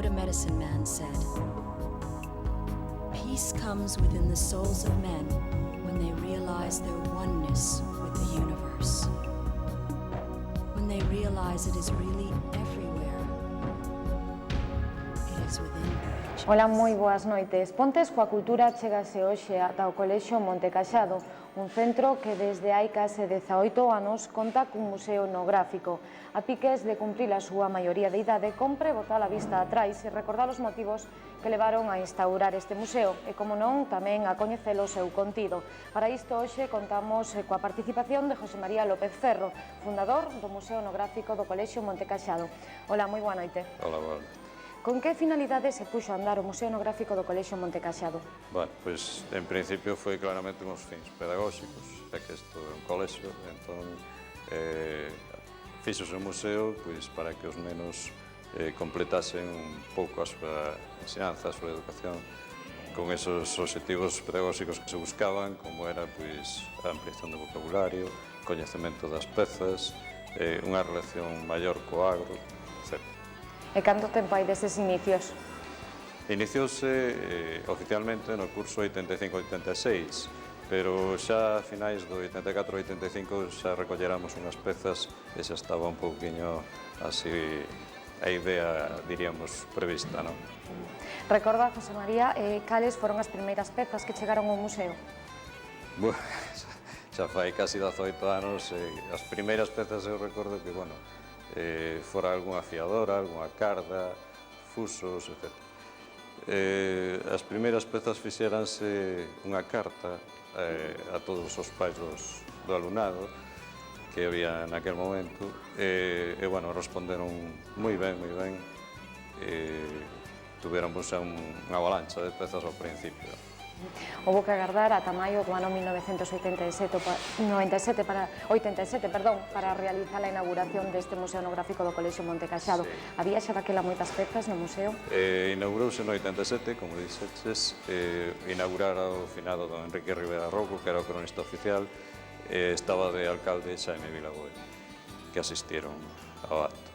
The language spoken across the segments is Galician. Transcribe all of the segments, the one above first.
Dakota medicine man said, "Peace comes within the souls of men when they realize their oneness with the universe. When they realize it is really everywhere. It is within each." Ola, moi boas noites. Pontes coa Cultura chegase hoxe ata o Colexio Monte Caxado, un centro que desde hai case 18 anos conta cun museo etnográfico. A piques de cumprir a súa maioría de idade, compre botar a vista atrás e recordar os motivos que levaron a instaurar este museo e, como non, tamén a coñecer o seu contido. Para isto, hoxe contamos coa participación de José María López Ferro, fundador do Museo Etnográfico do Colexio Monte Caxado. Ola, moi boa noite. Hola, boa noite. Con que finalidade se puxo a andar o Museo Etnográfico do Colexio Monte Caxado? Bueno, pois, en principio foi claramente uns fins pedagóxicos, xa que isto é un colexio, entón fixose o museo pois, para que os nenos completasen un pouco a súa ensinanza, a súa educación, con esos obxectivos pedagóxicos que se buscaban, como era pois, a ampliación do vocabulario, coñecemento das pezas, unha relación maior co agro, etc. E canto tempo hai deses inicios? Iniciouse oficialmente no curso 85-86, pero xa a finais do 84-85 xa recolleramos unhas pezas e xa estaba un pouquiño así a idea, diríamos, prevista, non? Recorda, José María, cales foron as primeiras pezas que chegaron ao museo? Bueno, xa fai casi 18 anos, as primeiras pezas eu recordo que, bueno, fora algunha fiadora, algunha carda, fusos, etc. As primeiras pezas fixeranse unha carta a todos os pais do alumnado que había naquel momento e, bueno, responderon moi ben, tuveron unha avalancha de pezas ao principio. Houbo que agardar ata maio do ano 1987 para realizar a inauguración deste Museo Etnográfico do Colexio Monte Caxado. Había xa daquela moitas pezas no museo? Inaugurouse no 87, como dixeches, inaugurara o finado don Enrique Rivera Rouco, que era o cronista oficial, estaba de alcalde Xaime Vilaboe, que asistiron ao acto.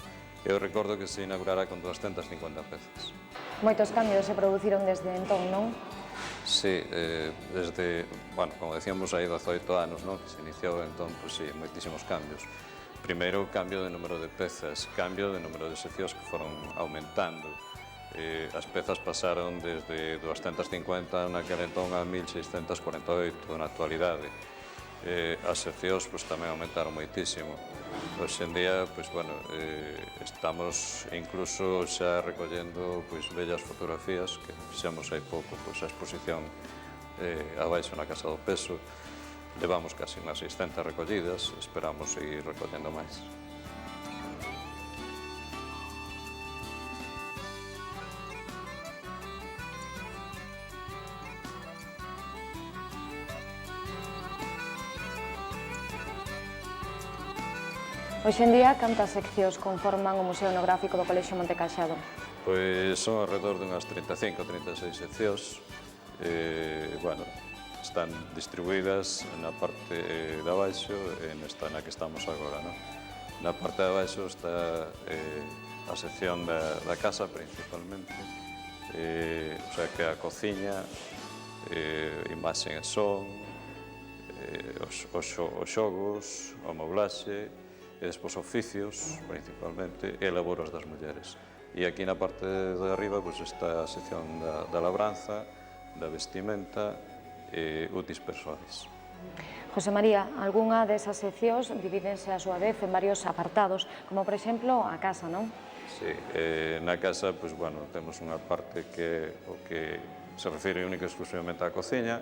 Eu recordo que se inaugurara con 250 pezas. Moitos cambios se produciron desde entón, non? Sí, desde, bueno, como decíamos, hai 18 anos, non? Que se iniciou, entón, pois sí, moitísimos cambios. Primeiro, cambio de número de pezas, cambio de número de seccións que foron aumentando. As pezas pasaron desde 250 naquel entón a 1648 na actualidade. As seccións pois, tamén aumentaron moitísimo. Hoxe en día, pois, bueno, estamos incluso xa recollendo pois, bellas fotografías que fixemos hai pouco, pois, a exposición abaixo na Casa do Peso. Levamos casi unhas 600 recollidas, esperamos seguir recollendo máis. Hoxe en día, cantas seccións conforman o Museo Etnográfico do Colexio Monte Caxado? Pois son alrededor de unhas 35-36 seccións. Bueno, están distribuídas na parte de abaixo e nesta na que estamos agora, non? Na parte de abaixo está a sección da casa, principalmente, o sea, que a cociña, imaxe e son, os xogos, a moblaxe, e despois oficios, principalmente, e laboros das mulleres. E aquí na parte de arriba pois, está a sección da labranza, da vestimenta e útiles persoais. José María, algunha desas seccións divídense a súa vez en varios apartados, como por exemplo a casa, non? Sí, na casa, pois, bueno, temos unha parte que o que se refire única e exclusivamente á cociña,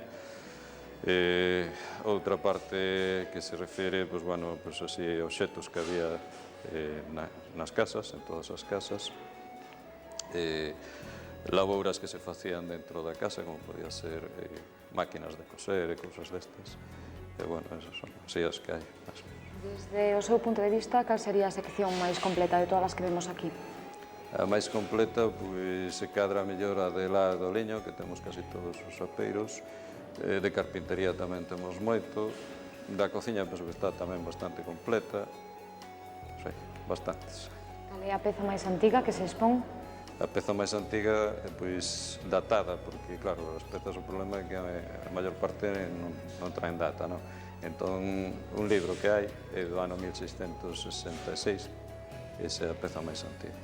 outra parte que se refire, pois, bueno, pois, así, obxetos que había nas casas, en todas as casas, labouras que se facían dentro da casa, como podía ser máquinas de coser e cousas destas. E, bueno, esas son así as que hai. Desde o seu punto de vista, cal sería a sección máis completa de todas as que vemos aquí? A máis completa, pois, se cadra mellor a de lá do leño, que temos casi todos os apeiros. De carpintería tamén temos moito. Da cociña, penso que está tamén bastante completa. Sí, bastantes. Cal é a peza máis antiga que se expón? A peza máis antiga, pois, datada, porque, claro, as pezas, o problema é que a maior parte non traen data, non? Entón, un libro que hai é do ano 1666, esa é a peza máis antiga.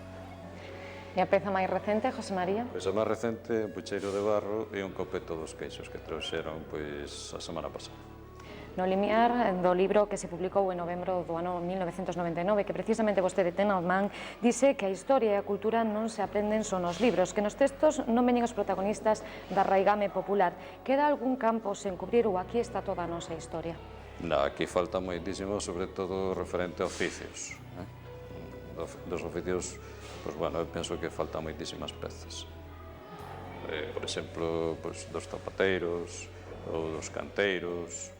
E a peza máis recente, José María? Pois a máis recente, un pucheiro de barro e un copeto dos queixos que trouxeron, pois, a semana pasada. No limiar do libro que se publicou en novembro do ano 1999, que precisamente vostede ten ao man, dice que a historia e a cultura non se aprenden só nos libros, que nos textos non veñen os protagonistas da raigame popular. Queda algún campo sen cubrir ou aquí está toda a nosa historia? Non, aquí falta moitísimo, sobre todo referente a oficios. Dos oficios, pois, bueno, eu penso que faltan moitísimas pezas. Por exemplo, pois, dos zapateiros ou dos canteiros,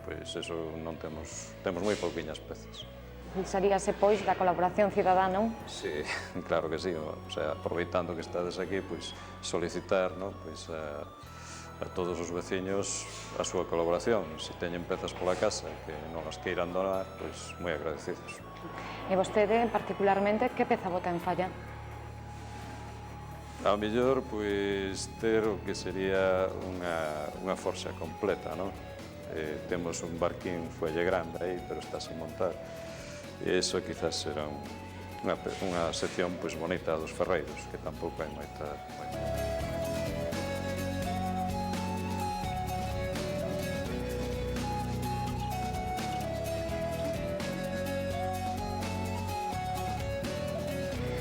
pois eso non temos moi pouquiñas pezas. Precisaríase, pois, da colaboración cidadá, non? Sí, claro que sí, o sea, aproveitando que estades aquí, pois, solicitar, non, pois, a todos os veciños a súa colaboración. Se teñen pezas pola casa que non as queiran donar, pois, moi agradecidos. E vostede, particularmente, que peza bota en falla? Ao mellor, pois, ter o que sería unha forxa completa, non? Temos un barquín fuelle grande aí, pero está sin montar. E iso quizás será unha sección pois, bonita dos ferreiros, que tampouco hai moita.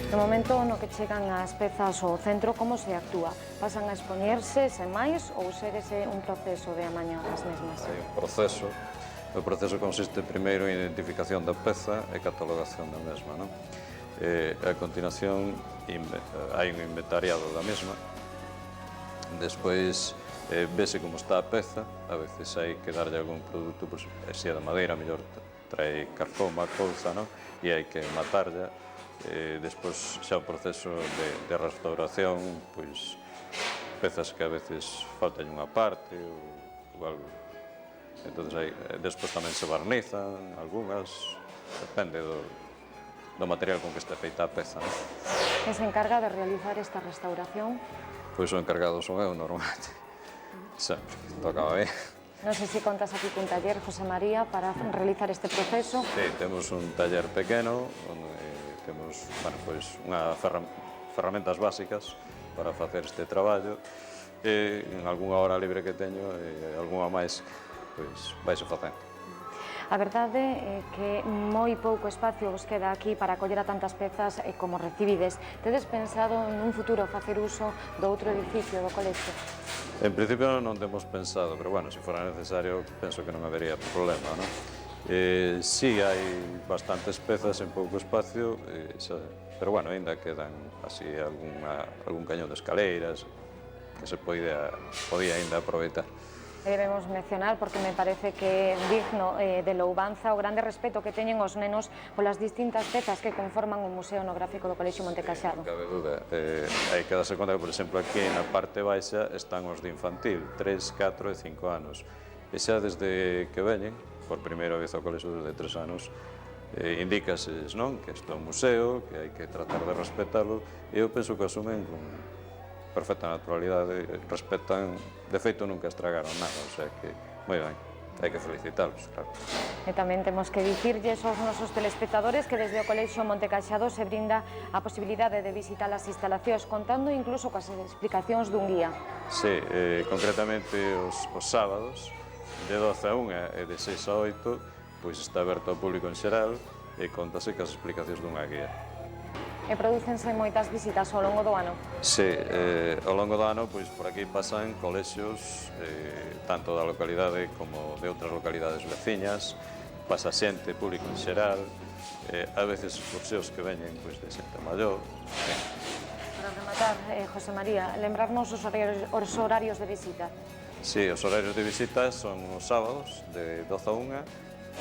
No momento no que chegan as pezas ao centro, como se actúa? Pasan a expoñerse sen máis ou séguese un proceso de amaño das mesmas? Hai un proceso. O proceso consiste primeiro en identificación da peza e catalogación da mesma, non? A continuación hai un inventariado da mesma. Despois vese como está a peza, a veces hai que darlle algún produto, pois, se é de madeira, mellor trae carcoma, couza, non? E hai que matarlla. Despois xa o proceso de restauración, pois pezas que a veces faltan unha parte ou algo. Entón, despois tamén se barnizan algunhas, depende do material con que está feita a peza. Quen se encarga de realizar esta restauración? Pois o encargado son eu, normalmente. Sempre, tocaba ben. Non sei se contas aquí cun taller, José María, para realizar este proceso. Sí, temos un taller pequeno, onde temos, bueno, pois, ferramentas básicas para facer este traballo e en algunha hora libre que teño e algunha máis, pois, vaise facendo. A verdade é que moi pouco espacio vos queda aquí para acoller a tantas pezas como recibides. Tedes pensado nun futuro facer uso do outro edificio do colexio? En principio non temos pensado, pero bueno, se fora necesario, penso que non habería problema, non? Sí, hai bastantes pezas en pouco espacio, pero bueno, ainda quedan así algún cañón de escaleiras que se podía ainda aproveitar. Debemos mencionar, porque me parece que é digno de louvanza, o grande respeto que teñen os nenos polas distintas pezas que conforman o Museo Etnográfico do Colexio Montecaxado. Non cabe dúda. Hai que darse conta que, por exemplo, aquí na parte baixa están os de infantil, 3, 4 e 5 anos. E xa desde que veñen, por primeira vez ao colexio desde 3 anos, indícases, non, que isto é un museo, que hai que tratar de respetalo, e eu penso que asumen con perfecta naturalidade, respetan, de feito nunca estragaron nada, o sea que, moi ben, hai que felicitarlos, claro. E tamén temos que dicirlles aos nosos telespectadores que desde o Colexio Montecaxado se brinda a posibilidade de visitar as instalacións, contando incluso coas explicacións dun guía. Sí, concretamente os sábados, de 12 a 1 e de 6 a 8, pois está aberto ao público en xeral e contase cas explicacións dunha guía. E prodúcense moitas visitas ao longo do ano? Sí, ao longo do ano, pois por aquí pasan colexios, tanto da localidade como de outras localidades veciñas, pasa xente, público en xeral, a veces excursións que veñen pois, de xente maior. Para rematar, José María, lembrarnos os horarios de visita. Sí, os horarios de visita son os sábados de 12 a 1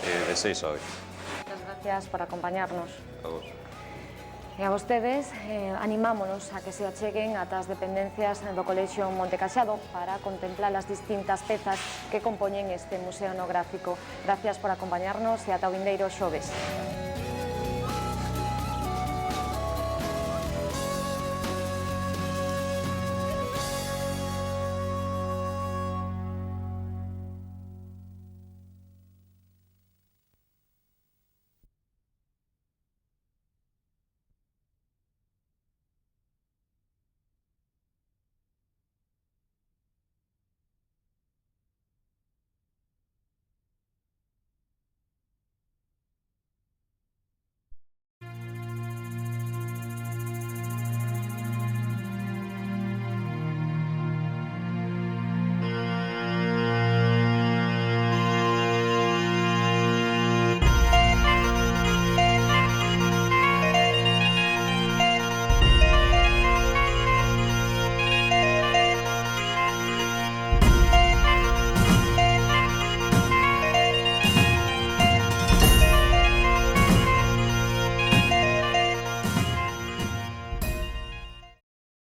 e de 6 a 8. Moitas gracias por acompañarnos. A vos. E a vostedes animámonos a que se acheguen ata as dependencias do Colexio Montecaxado para contemplar as distintas pezas que compoñen este Museo Etnográfico. Gracias por acompañarnos e ata o vindeiro xoves.